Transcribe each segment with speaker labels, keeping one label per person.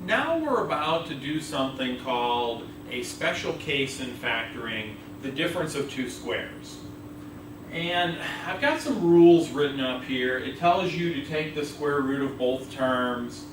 Speaker 1: Now we're about to do something called a special case in factoring, the difference of two squares. And I've got some rules written up here. It tells you to take the square root of both terms,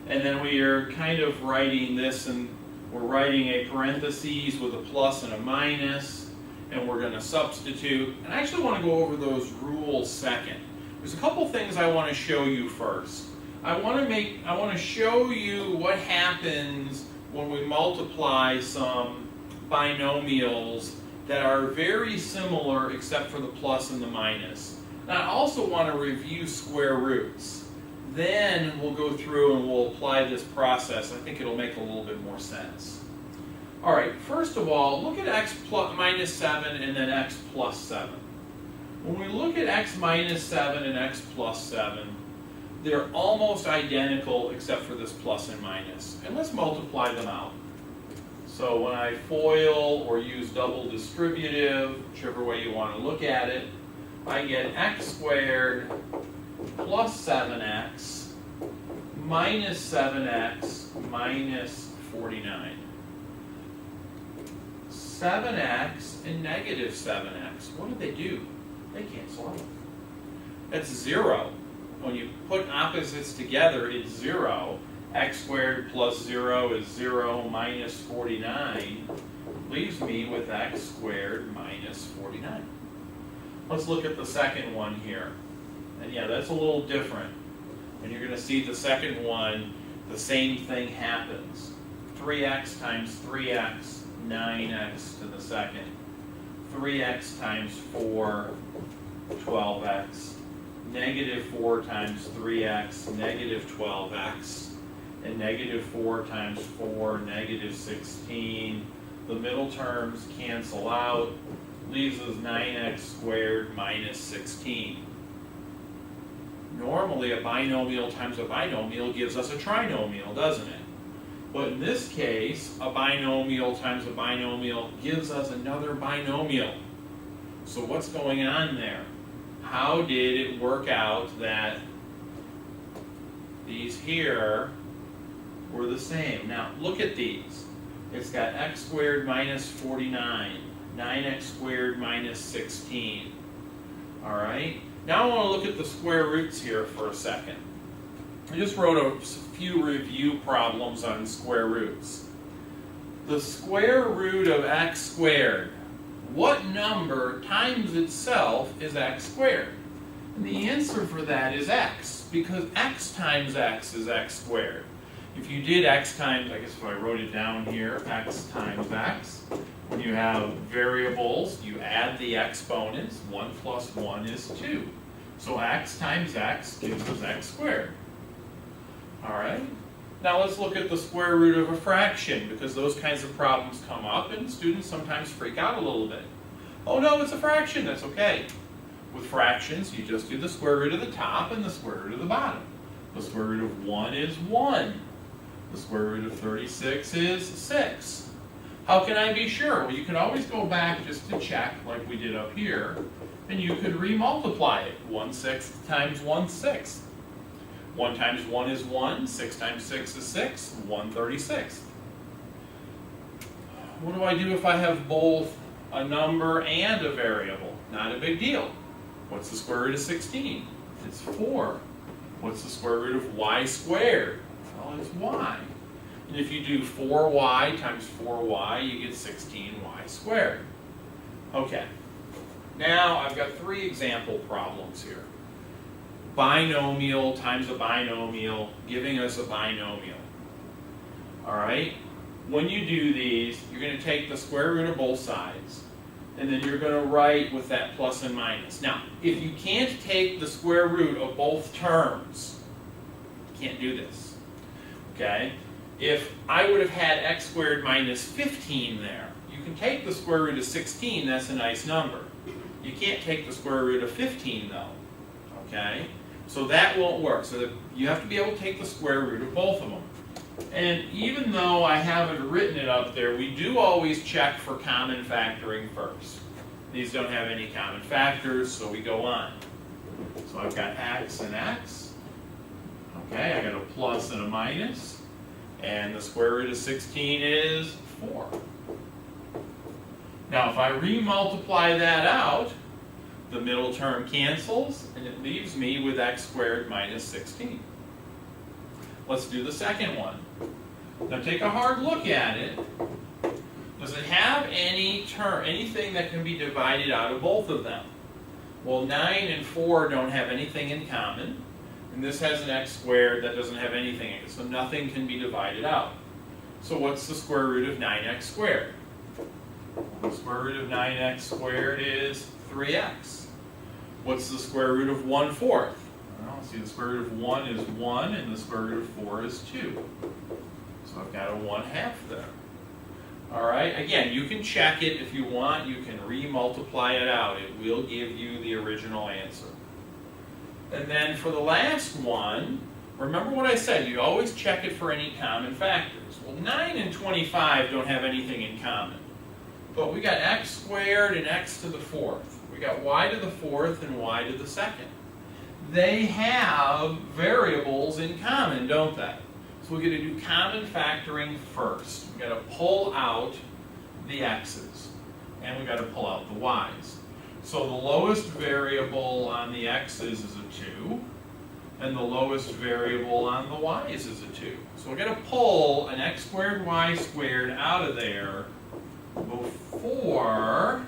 Speaker 1: and then we are kind of writing this, and we're writing a parentheses with a plus and a minus, and we're going to substitute. And I actually want to go over those rules second. There's a couple things I want to show you first. I want to show you what happens when we multiply some binomials that are very similar except for the plus and the minus. And I also want to review square roots. Then we'll go through and we'll apply this process. I think it'll make a little bit more sense. All right, first of all, look at x minus 7 and then x plus 7. When we look at x minus 7 and x plus 7, they're almost identical except for this plus and minus. And let's multiply them out. So when I FOIL or use double distributive, whichever way you want to look at it, I get x squared plus 7x minus 7x minus 49. 7x and negative 7x, what do they do? They cancel out. That's 0. When you put opposites together, it's 0. X squared plus 0 is 0 minus 49. Leaves me with x squared minus 49. Let's look at the second one here. And yeah, that's a little different. And you're going to see the second one, the same thing happens. 3x times 3x, 9x to the second. 3x times 4, 12x. Negative 4 times 3x, negative 12x. And negative 4 times 4, negative 16. The middle terms cancel out. Leaves us 9x squared minus 16. Normally, a binomial times a binomial gives us a trinomial, doesn't it? But in this case, a binomial times a binomial gives us another binomial. So what's going on there? How did it work out that these here were the same? Now, look at these. It's got x squared minus 49, 9x squared minus 16. All right? Now I want to look at the square roots here for a second. I just wrote a few review problems on square roots. The square root of x squared, what number times itself is x squared? And the answer for that is x, because x times x is x squared. If you did x times, I guess if I wrote it down here, x times x, when you have variables, you add the exponents. 1 plus 1 is 2. So x times x gives us x squared. All right? Now let's look at the square root of a fraction, because those kinds of problems come up and students sometimes freak out a little bit. Oh no, it's a fraction. That's okay. With fractions, you just do the square root of the top and the square root of the bottom. The square root of 1 is 1. The square root of 36 is 6. How can I be sure? Well, you can always go back just to check, like we did up here, and you could remultiply it. 1/6 times 1/6. 1 times 1 is 1. 6 times 6 is 6. 1/36. What do I do if I have both a number and a variable? Not a big deal. What's the square root of 16? It's 4. What's the square root of y squared? Well, it's y. And if you do 4y times 4y, you get 16y squared. Okay. Now I've got 3 example problems here. Binomial times a binomial, giving us a binomial. All right? When you do these, you're going to take the square root of both sides, and then you're going to write with that plus and minus. Now, if you can't take the square root of both terms, you can't do this. Okay? If I would have had x squared minus 15 there, you can take the square root of 16, that's a nice number. You can't take the square root of 15 though. Okay? So that won't work. So you have to be able to take the square root of both of them. And even though I haven't written it up there, we do always check for common factoring first. These don't have any common factors, so we go on. So I've got x and x. Okay, I got a plus and a minus. And the square root of 16 is 4. Now if I remultiply that out, the middle term cancels, and it leaves me with x squared minus 16. Let's do the second one. Now take a hard look at it. Does it have anything that can be divided out of both of them? Well, 9 and 4 don't have anything in common, and this has an x squared that doesn't have anything in it, so nothing can be divided out. So what's the square root of 9x squared? The square root of 9x squared is 3x. What's the square root of 1/4? Well, see, the square root of 1 is 1, and the square root of 4 is 2. So I've got a 1/2 there. All right, again, you can check it if you want. You can remultiply it out. It will give you the original answer. And then for the last one, remember what I said. You always check it for any common factors. Well, 9 and 25 don't have anything in common. But we got x squared and x to the 4th. We got y to the 4th and y to the 2nd. They have variables in common, don't they? So we're going to do common factoring first. We've got to pull out the x's, and we've got to pull out the y's. So the lowest variable on the x's is a 2, and the lowest variable on the y's is a 2. So we're going to pull an x squared y squared out of there before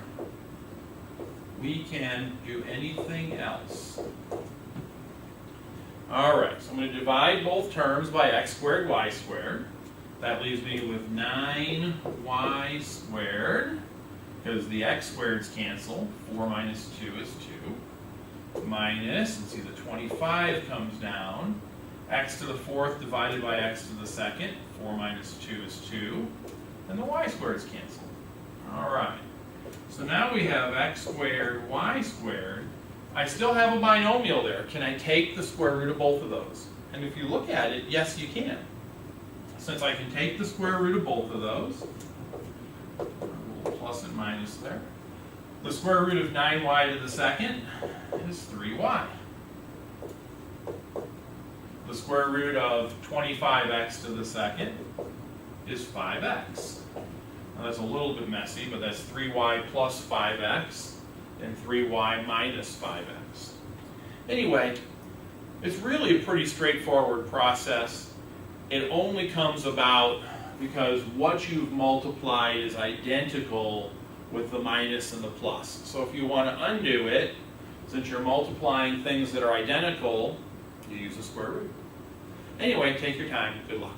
Speaker 1: we can do anything else. All right, so I'm going to divide both terms by x squared y squared. That leaves me with 9y squared, because the x squareds cancel. 4 minus 2 is 2. Minus, let's see, the 25 comes down. X to the 4th divided by x to the 2nd. 4 minus 2 is 2. And the y squareds cancel. All right, so now we have x squared y squared. I still have a binomial there. Can I take the square root of both of those? And if you look at it, yes, you can. Since I can take the square root of both of those, a little plus and minus there. The square root of 9y to the 2nd is 3y. The square root of 25x to the 2nd is 5x. Now that's a little bit messy, but that's 3y plus 5x. And 3y minus 5x. Anyway, it's really a pretty straightforward process. It only comes about because what you've multiplied is identical with the minus and the plus. So if you want to undo it, since you're multiplying things that are identical, you use the square root. Anyway, take your time. Good luck.